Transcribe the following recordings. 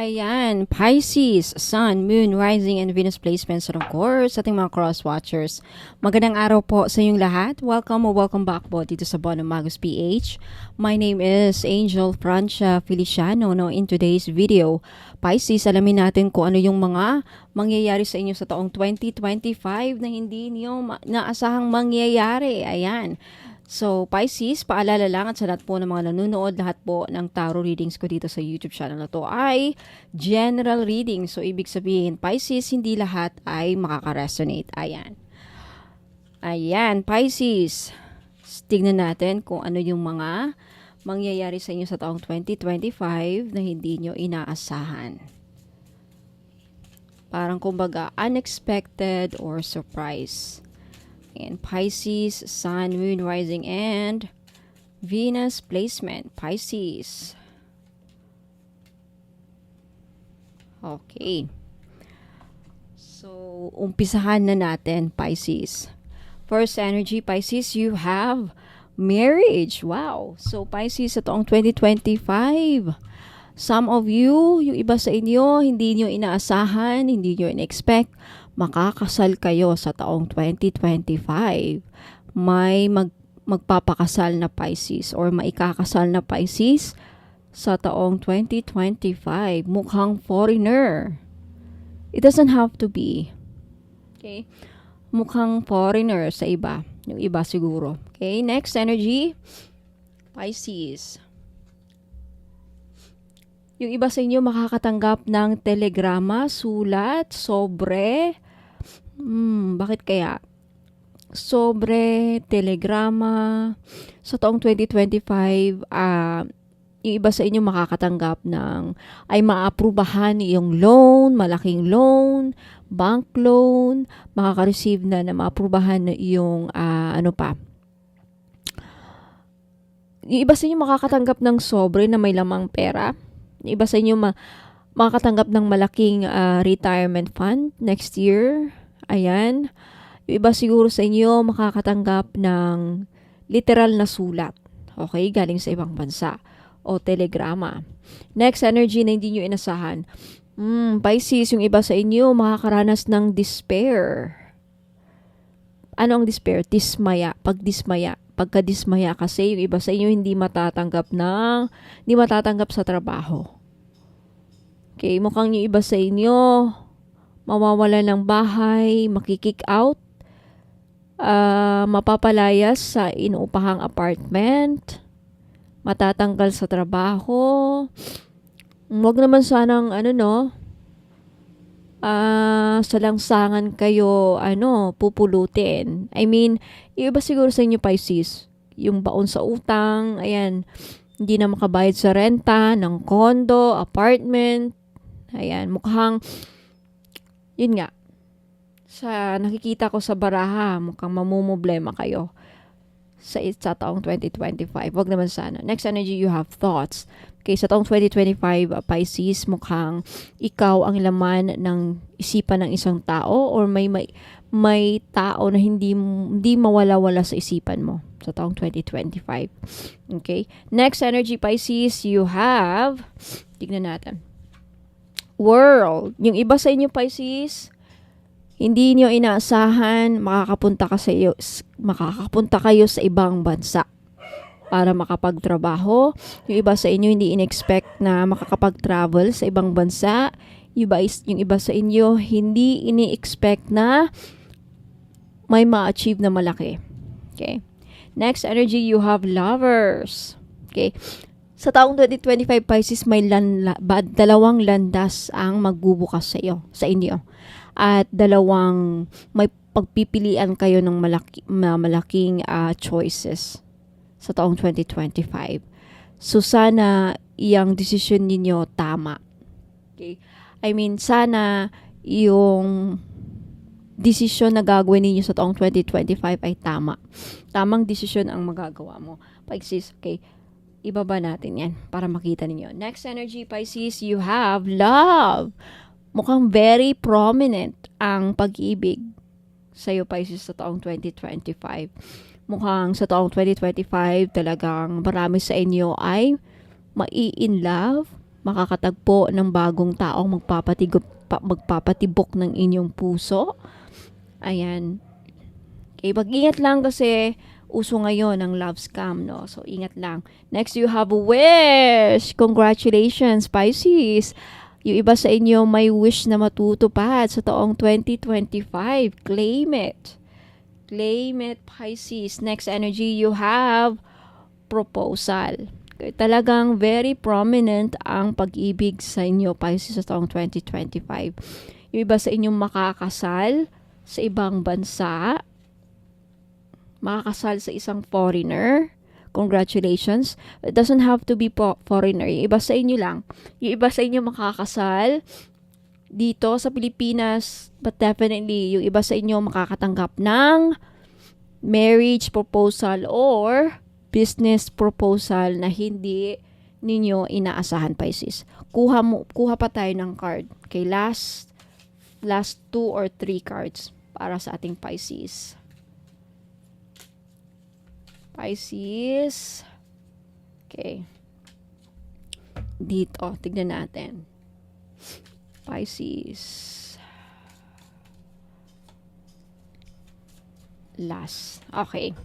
Ayan, Pisces, Sun, Moon, Rising, and Venus placements, and of course, ating mga cross-watchers. Magandang araw po sa inyong lahat. Welcome or welcome back po dito sa Bono Magus PH. My name is Angel Francia Feliciano. No, in today's video, Pisces, alamin natin kung ano yung mga mangyayari sa inyo sa taong 2025 na hindi niyo naasahang mangyayari. Ayan. So, Pisces, paalala lang at sa lahat po ng mga nanonood, lahat po ng tarot readings ko dito sa YouTube channel na to ay general reading. So, ibig sabihin, Pisces, hindi lahat ay makaka-resonate. Ayan. Ayan, Pisces. Tignan natin kung ano yung mga mangyayari sa inyo sa taong 2025 na hindi nyo inaasahan. Parang kumbaga, unexpected or surprise. And Pisces, Sun, Moon, Rising, and Venus placement. Pisces. Okay. So, umpisahan na natin, Pisces. First energy, Pisces, you have marriage. Wow. So, Pisces, sa taong 2025, some of you, yung iba sa inyo, hindi nyo inaasahan, hindi nyo in-expect, makakasal kayo sa taong 2025. May magpapakasal na Pisces or maikakasal na Pisces sa taong 2025. Mukhang foreigner. It doesn't have to be. Okay? Mukhang foreigner sa iba. Yung iba siguro. Okay? Next energy, Pisces. Yung iba sa inyo makakatanggap ng telegrama, sulat, sobre. Bakit kaya? Sobre, telegrama. Sa taong 2025, yung iba sa inyo makakatanggap ng, ay maaprubahan yung loan, malaking loan, bank loan, makaka-receive na maaprubahan yung, yung iba sa inyo makakatanggap ng sobre na may lamang pera. Yung iba sa inyo makakatanggap ng malaking retirement fund next year. Ayan. Yung iba siguro sa inyo makakatanggap ng literal na sulat. Okay? Galing sa ibang bansa. O telegrama. Next energy na hindi nyo inasahan. Pisces, yung iba sa inyo makakaranas ng despair. Ano ang despair? Dismaya. Pagdismaya. Pagkadismaya kasi yung iba sa inyo hindi matatanggap sa trabaho. Okay, mukhang yung iba sa inyo mawawala ng bahay, makikick out, mapapalayas sa inuupahang apartment, matatanggal sa trabaho. Huwag naman sanang salangsangan kayo pupulutin. I mean, yung iba siguro sa inyo Pisces, yung baon sa utang, ayan, hindi na makabayad sa renta ng condo, apartment. Ayan, mukhang yun nga. Sa nakikita ko sa baraha, mukhang mamumblema kayo sa taong 2025. Wag naman sana. Next energy, you have thoughts. Okay, sa taong 2025, Pisces, mukhang ikaw ang laman ng isipan ng isang tao or may tao na hindi mawala-wala sa isipan mo sa taong 2025. Okay? Next energy, Pisces, you have, tignan natin, world. Yung iba sa inyo, Pisces, hindi niyo inaasahan, makakapunta kayo sa ibang bansa para makapagtrabaho. Yung iba sa inyo hindi in-expect na makakapag-travel sa ibang bansa. Yung iba sa inyo hindi ini-expect na may ma-achieve na malaki. Okay. Next energy, you have lovers. Okay. Sa taong 2025 Pisces, may dalawang landas ang magbubukas sa inyo. At may pagpipilian kayo ng malaking choices sa taong 2025. So, sana yung decision ninyo tama. Okay? I mean, sana yung decision na gagawin ninyo sa taong 2025 ay tama. Tamang decision ang magagawa mo. Pisces, okay? Ibaba natin yan para makita ninyo. Next energy, Pisces, you have love. Mukhang very prominent ang pag-ibig sa'yo, Pisces, sa taong 2025. Mukhang sa taong 2025, talagang marami sa inyo ay mai-in love, makakatagpo ng bagong taong magpapatibok ng inyong puso. Ayan. Okay, mag-ingat lang kasi uso ngayon ang love scam, no? So, ingat lang. Next, you have a wish. Congratulations, Pisces. Yung iba sa inyo may wish na matutupad sa taong 2025. Claim it. Claim it, Pisces. Next energy, you have proposal. Okay, talagang very prominent ang pag-ibig sa inyo, Pisces, sa taong 2025. Yung iba sa inyong makakasal sa ibang bansa, makakasal sa isang foreigner. Congratulations. It doesn't have to be foreigner. Yung iba sa inyo lang. Yung iba sa inyo makakasal dito sa Pilipinas, but definitely yung iba sa inyo makakatanggap ng marriage proposal or business proposal na hindi ninyo inaasahan, Pisces. Kuha pa tayo ng card. Okay, last 2 or 3 cards para sa ating Pisces. Pisces. Okay. Dito, tignan natin. Pisces. Last. Okay.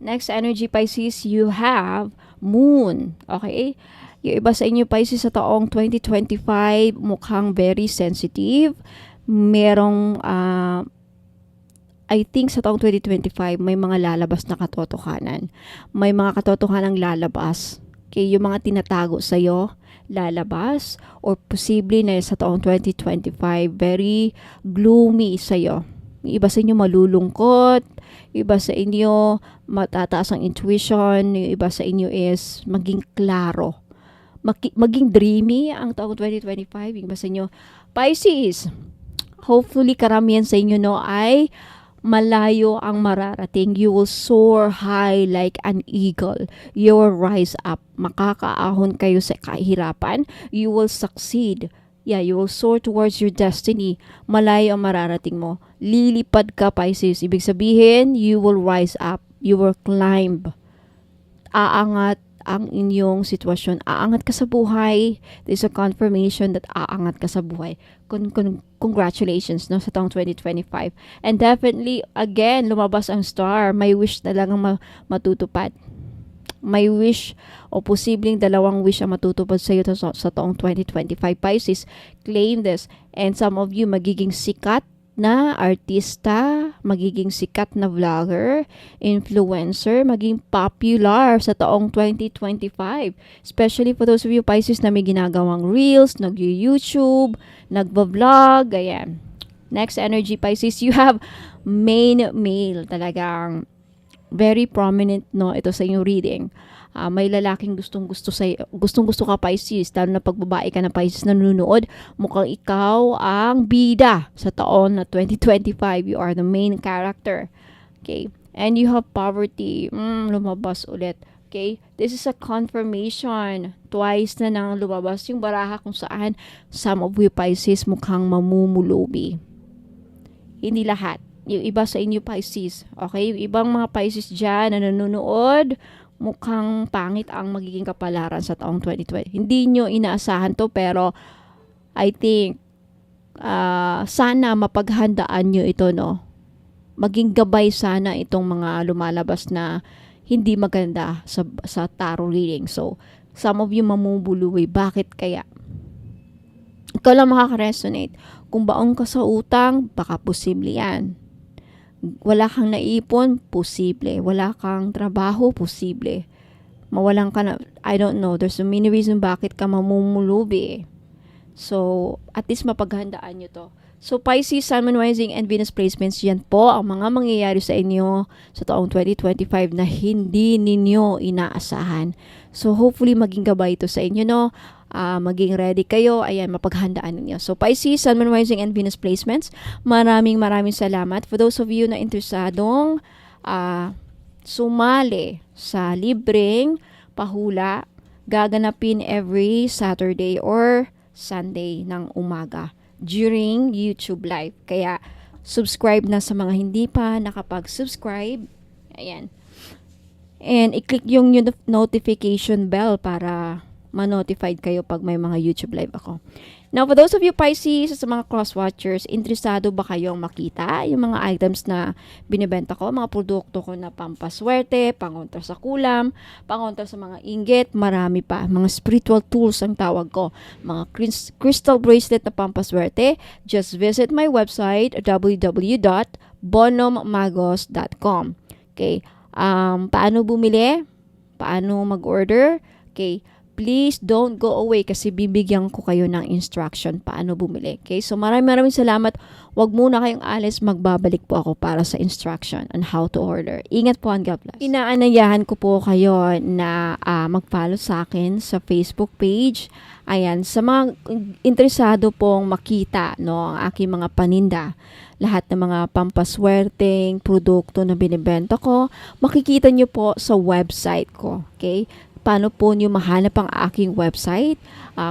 Next energy, Pisces, you have Moon. Okay? Yung iba sa inyo, Pisces, sa taong 2025, mukhang very sensitive. Merong I think sa taong 2025, may mga lalabas na katotohanan. May mga katotohanang lalabas. Okay, yung mga tinatago sa'yo, lalabas. Or posible na sa taong 2025, very gloomy sa'yo. Yung iba sa inyo malulungkot. Yung iba sa inyo matataas ang intuition. Yung iba sa inyo is maging klaro. Maging dreamy ang taong 2025. Yung iba sa inyo, Pisces, hopefully karamihan sa inyo no ay malayo ang mararating. You will soar high like an eagle. You will rise up. Makakaahon kayo sa kahirapan. You will succeed. Yeah, you will soar towards your destiny. Malayo ang mararating mo. Lilipad ka, Pisces. Ibig sabihin, you will rise up. You will climb. Aangat ang inyong sitwasyon. Aangat ka sa buhay. There's a confirmation that aangat ka sa buhay. Congratulations no sa taong 2025. And definitely, again, lumabas ang star. May wish na lang matutupad. May wish o posibleng 2 wish ang matutupad sa iyo sa taong 2025. Pisces, claim this. And some of you magiging sikat na artista, magiging sikat na vlogger, influencer, maging popular sa taong 2025. Especially for those of you, Pisces, na may ginagawang reels, nag-YouTube, nagba-vlog, ayan. Next energy, Pisces, you have main male. Talagang very prominent, no, ito sa inyong reading. May lalaking gustong-gusto ka, Pisces, lalo na pag babae ka na, Pisces, nanonood, mukhang ikaw ang bida sa taon na 2025. You are the main character. Okay? And you have poverty. Lumabas ulit. Okay? This is a confirmation. Twice na nang lumabas yung baraha kung saan some of you, Pisces, mukhang mamumulubi. Hindi lahat. Yung iba sa inyo, Pisces. Okay? Yung ibang mga Pisces dyan na nanonood, mukhang pangit ang magiging kapalaran sa taong 2020. Hindi nyo inaasahan to, pero I think sana mapaghandaan nyo ito, no? Maging gabay sana itong mga lumalabas na hindi maganda sa tarot reading. So, some of you mamubuluwi. Bakit kaya? Ikaw lang makaka-resonate. Kung baong ka sa utang, baka posible yan. Wala kang naipon, posible. Wala kang trabaho, posible. Mawalan ka na, I don't know, there's so many reasons bakit ka mamumulubi. So, at least mapaghandaan nyo to. So, Pisces, Sun, Moon, Rising, and Venus placements, yan po ang mga mangyayari sa inyo sa taong 2025 na hindi ninyo inaasahan. So, hopefully, maging gabay ito sa inyo, no? Maging ready kayo, ayan, mapaghandaan ninyo. So, Pisces, Sun, Moon, Rising, and Venus placements, maraming salamat. For those of you na interesadong sumali sa libreng pahula, gaganapin every Saturday or Sunday ng umaga during YouTube Live. Kaya, subscribe na sa mga hindi pa nakapag-subscribe. Ayan. And, i-click yung notification bell para ma-notified kayo pag may mga YouTube live ako. Now, for those of you Pisces, sa mga cross-watchers, interesado ba kayong makita yung mga items na binibenta ko, mga produkto ko na pampaswerte, pangontra sa kulam, pangontra sa mga inggit, marami pa. Mga spiritual tools ang tawag ko. Mga crystal bracelet na pampaswerte, just visit my website, www.bonommagos.com. Okay, paano bumili? Paano mag-order? Okay, please don't go away kasi bibigyan ko kayo ng instruction paano bumili. Okay? So maraming salamat. Huwag muna kayong alis. Magbabalik po ako para sa instruction on how to order. Ingat po and God bless. Inaanayahan ko po kayo na mag-follow sa akin sa Facebook page. Ayan, sa mga interesado pong makita ang aking mga paninda, lahat ng mga pampaswerteng produkto na binibenta ko, makikita nyo po sa website ko. Okay? Paano po nyo mahanap ang aking website?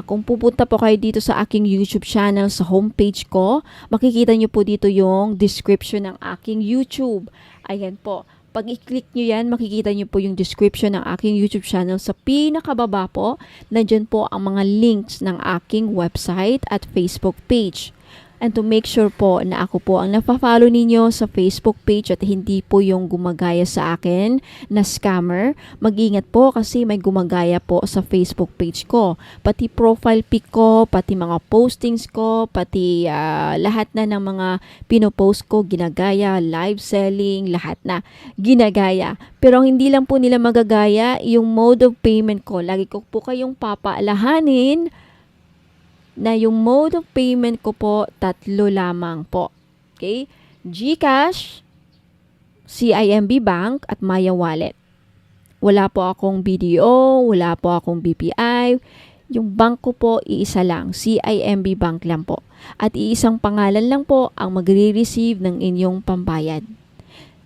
Kung pupunta po kayo dito sa aking YouTube channel, sa homepage ko, makikita nyo po dito yung description ng aking YouTube. Ayan po. Pag i-click nyo yan, makikita nyo po yung description ng aking YouTube channel. Sa pinakababa po, nandyan po ang mga links ng aking website at Facebook page. And to make sure po na ako po ang napafollow ninyo sa Facebook page at hindi po yung gumagaya sa akin na scammer, mag-ingat po kasi may gumagaya po sa Facebook page ko. Pati profile pic ko, pati mga postings ko, pati lahat na ng mga pinopost ko, ginagaya, live selling, lahat na ginagaya. Pero hindi lang po nila magagaya yung mode of payment ko. Lagi ko po kayong papaalahanin na yung mode of payment ko po, 3 lamang po. Okay? GCash, CIMB Bank, at Maya Wallet. Wala po akong BDO, wala po akong BPI. Yung bank ko po, iisa lang. CIMB Bank lang po. At iisang pangalan lang po ang magre-receive ng inyong pambayad.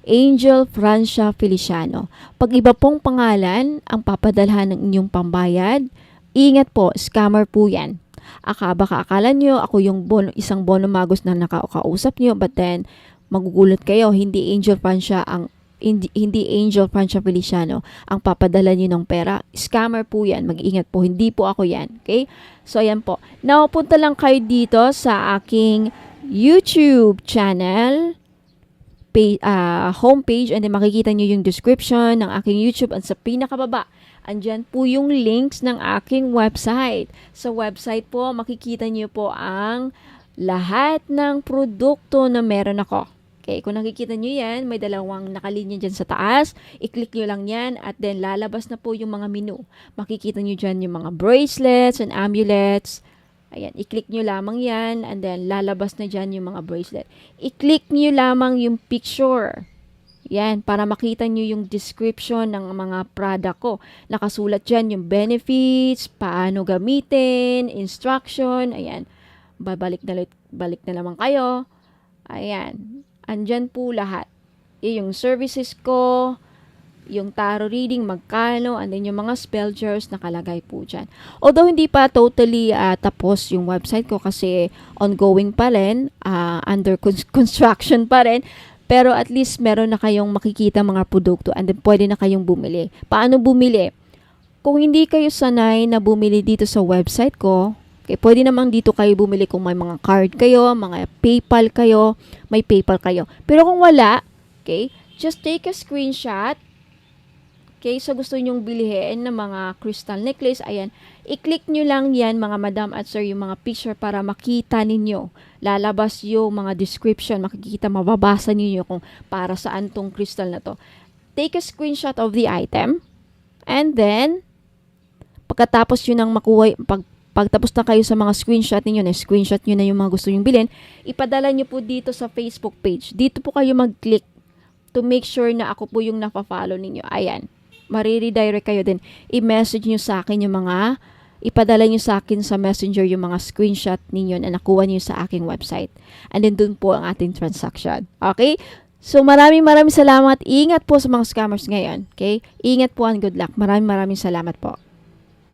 Angel Francia Feliciano. Pag iba pong pangalan ang papadalhan ng inyong pambayad, ingat po, scammer po yan. Baka akala nyo ako yung isang Bono Magos na nakakausap nyo, but then magugulat kayo, hindi Angel Francia Feliciano ang papadala nyo ng pera. Scammer po yan, mag-ingat po, hindi po ako yan. Okay? So ayan po, now punta lang kayo dito sa aking YouTube channel homepage, and then makikita nyo yung description ng aking YouTube, at sa pinakababa andyan po yung links ng aking website. Sa website po, makikita nyo po ang lahat ng produkto na meron ako. Okay, kung nakikita nyo yan, may dalawang nakalinya dyan sa taas. I-click nyo lang yan at then lalabas na po yung mga menu. Makikita nyo dyan yung mga bracelets and amulets. Ayan, i-click nyo lamang yan and then lalabas na dyan yung mga bracelet. I-click nyo lamang yung picture. Yan, para makita nyo yung description ng mga product ko. Nakasulat dyan yung benefits, paano gamitin, instruction, ayan. Balik na naman kayo. Ayan, andyan po lahat. Yung services ko, yung tarot reading, magkano, and then yung mga spell jars nakalagay po dyan. Although hindi pa totally tapos yung website ko kasi ongoing pa rin, under construction pa rin, pero at least meron na kayong makikita mga produkto and then pwede na kayong bumili. Paano bumili? Kung hindi kayo sanay na bumili dito sa website ko, okay, pwede naman dito kayo bumili kung may mga card kayo, mga PayPal kayo, may PayPal kayo. Pero kung wala, okay, just take a screenshot. Okay, so gusto nyong bilhin ng mga crystal necklace, ayan, i-click nyo lang yan mga madam at sir, yung mga picture para makita ninyo. Lalabas yung mga description, makikita, mababasa ninyo kung para saan tong crystal na to. Take a screenshot of the item, and then, pagkatapos yun ang makuha, pagtapos na kayo sa mga screenshot ninyo, na-screenshot nyo na yung mga gusto nyong bilhin, ipadala nyo po dito sa Facebook page. Dito po kayo mag-click to make sure na ako po yung napafollow ninyo. Ayan. Mariredirect kayo din. I-message nyo sa akin yung mga, ipadala nyo sa akin sa messenger yung mga screenshot ninyo na nakuha nyo sa aking website. And then dun po ang ating transaction. Okay? So maraming salamat. Ingat po sa mga scammers ngayon. Okay? Ingat po and good luck. Maraming salamat po.